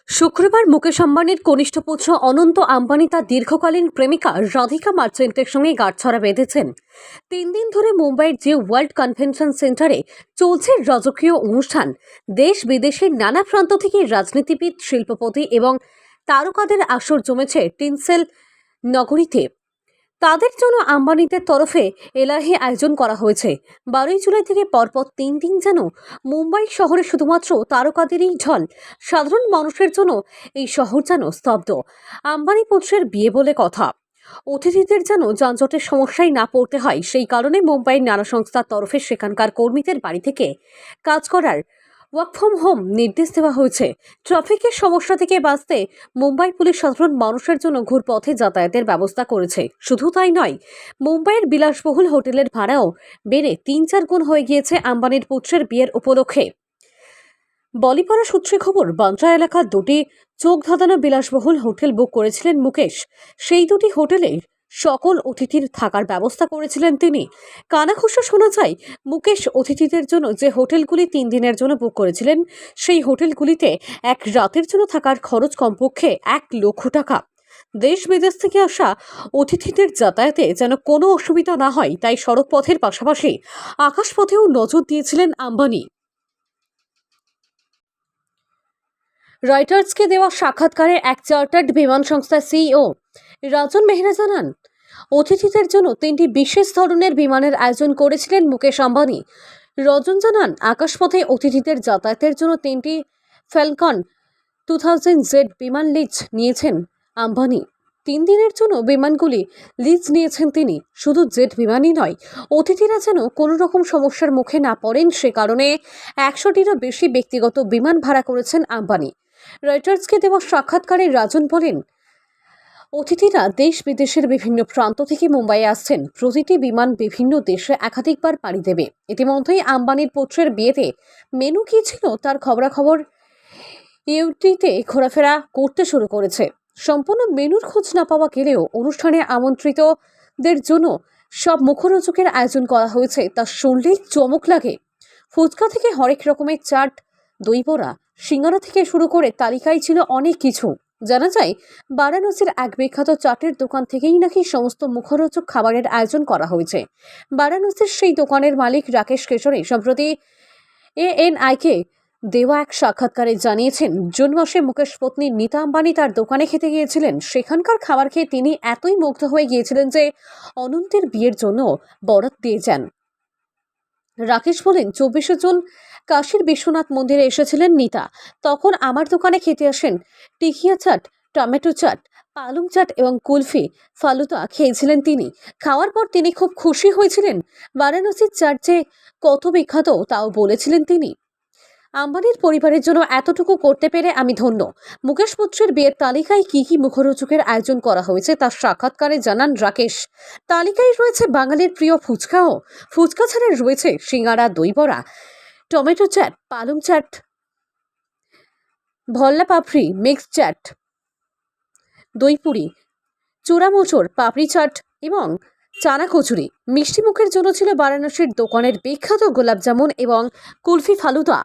শুক্রবার মুকেশ আম্বানির কনিষ্ঠ পুত্র অনন্ত আম্বানি তার দীর্ঘকালীন প্রেমিকা রাধিকা মার্চেন্টের সঙ্গে গাঁটছড়া বেঁধেছেন। 3 দিন ধরে মুম্বাইয়ের যে ওয়ার্ল্ড কনভেনশন সেন্টারে চলছে রাজকীয় অনুষ্ঠান। দেশ বিদেশের নানা প্রান্ত থেকে রাজনীতিবিদ, শিল্পপতি এবং তারকাদের আসর জমেছে টিনসেল নগরীতে। তাদের জন্য আম্বানিদের তরফে এলাহি আয়োজন করা হয়েছে। 12 জুলাই থেকে পরপর 3 দিন যেন মুম্বাই শহরে শুধুমাত্র তারকাদেরই ঢল। সাধারণ মানুষের জন্য এই শহর যেন স্তব্ধ। আম্বানি পুত্রের বিয়ে বলে কথা, অতিথিদের যেন যানজটের সমস্যায় না পড়তে হয়, সেই কারণে মুম্বাইয়ের নানা সংস্থার তরফে সেখানকার কর্মীদের বাড়ি থেকে কাজ করার ওয়ার্ক ফ্রম হোম নির্দেশ দেওয়া হয়েছে। ট্রাফিকের সমস্যা থেকে বাঁচতে মুম্বাই পুলিশ সাধারণ মানুষের জন্য ঘুরপথে যাতায়াতের ব্যবস্থা করেছে। শুধু তাই নয়, মুম্বাইয়ের বিলাসবহুল হোটেলের ভাড়াও বেড়ে 3-4 গুণ হয়ে গিয়েছে আম্বানির পুত্রের বিয়ের উপলক্ষে। বলিপাড়া সূত্রে খবর, বান্দ্রা এলাকার দুটি চোখ ধাঁধানো বিলাসবহুল হোটেল বুক করেছিলেন মুকেশ। সেই দুটি হোটেলে সকল অতিথির থাকার ব্যবস্থা করেছিলেন তিনি। কানাঘুষো শোনা যায়, মুকেশ অতিথিদের জন্য যে হোটেলগুলি 3 দিনের জন্য বুক করেছিলেন, সেই হোটেলগুলিতে এক রাতের জন্য থাকার খরচ কমপক্ষে 1 লক্ষ টাকা। দেশ বিদেশ থেকে আসা অতিথিদের যাতায়াতে যেন কোনো অসুবিধা না হয়, তাই সড়ক পথের পাশাপাশি আকাশপথেও নজর দিয়েছিলেন আম্বানি। রয়টার্সকে দেওয়া সাক্ষাৎকারে এক চার্টার্ড বিমান সংস্থার সিইও রাজন মেহরা জানান, অতিথিদের জন্য 3টি বিশেষ ধরনের বিমানের আয়োজন করেছিলেন মুকেশ আম্বানি। রজন জানান, আকাশপথে অতিথিদের যাতায়াতের জন্য 3টি ফ্যালকন 2000Z বিমান লিজ নিয়েছেন আম্বানি। 3 দিনের জন্য বিমানগুলি লিজ নিয়েছেন তিনি। শুধু জেট বিমানই নয়, অতিথিরা যেন কোনো রকম সমস্যার মুখে না পড়েন, সে কারণে 100টিরও বেশি ব্যক্তিগত বিমান ভাড়া করেছেন আম্বানি। রয়টার্সকে দেওয়া সাক্ষাৎকারে রাজন বলেন, অতিথিরা দেশ বিদেশের বিভিন্ন প্রান্ত থেকে মুম্বাইয়ে আসছেন। প্রতিটি বিমান বিভিন্ন দেশে একাধিকবার পাড়ি দেবে। ইতিমধ্যেই আম্বানির পুত্রের বিয়েতে মেনু কী ছিল তার খবরাখবর ইউটিতে ঘোরাফেরা করতে শুরু করেছে। সম্পূর্ণ মেনুর খোঁজ না পাওয়া গেলেও অনুষ্ঠানে আমন্ত্রিতদের জন্য সব মুখরোচকের আয়োজন করা হয়েছে, তা শুনলেই চমক লাগে। ফুচকা থেকে হরেক রকমের চাট, দই বড়া, সিঙ্গারা থেকে শুরু করে তালিকায় ছিল অনেক কিছু। জানা যায়, বারাণসীর এক বিখ্যাত চাটের দোকান থেকেই নাকি সমস্ত মুখরোচক খাবারের আয়োজন করা হয়েছে। বারাণসীর সেই দোকানের মালিক রাকেশ কেশরী সম্প্রতি ANI-কে দেওয়া এক সাক্ষাৎকারে জানিয়েছেন, জুন মাসে মুকেশ পত্নী নীতা আম্বানি তার দোকানে খেতে গিয়েছিলেন। সেখানকার খাবার খেয়ে তিনি এতই মুগ্ধ হয়ে গিয়েছিলেন যে অনন্তের বিয়ের জন্য বরাত দিয়ে যান। রাকেশ বলেন, 24শে জুন কাশীর বিশ্বনাথ মন্দিরে এসেছিলেন নীতা। তখন আমার দোকানে খেতে আসেন। টিকিয়া চাট, টমেটো চাট, পালং চাট এবং কুলফি ফালুদা খেয়েছিলেন তিনি। খাওয়ার পর তিনি খুব খুশি হয়েছিলেন। বারাণসীর চাট যে কত বিখ্যাত তাও বলেছিলেন তিনি। আম্বানির পরিবারের জন্য এতটুকু করতে পেরে আমি ধন্য। মুকেশ পুত্রের বিয়ের তালিকায় কি কি মুখরোচকের আয়োজন করা হয়েছে তার সাক্ষাৎকারে জানান রাকেশ। তালিকায় রয়েছে বাঙালির প্রিয় ফুচকাও। ফুচকা ছাড়া রয়েছে সিঙ্গারা, দই বড়া, টমেটো চাট, পালং চাট, ভল্লা পাপড়ি, মিক্স চাট, দই পুরি, চূড়া মোচড়, পাপড়ি চাট এবং চানা কচুরি। মিষ্টি মুখের জন্য ছিল বারাণসীর দোকানের বিখ্যাত গোলাপ জামুন এবং কুলফি ফালুদা।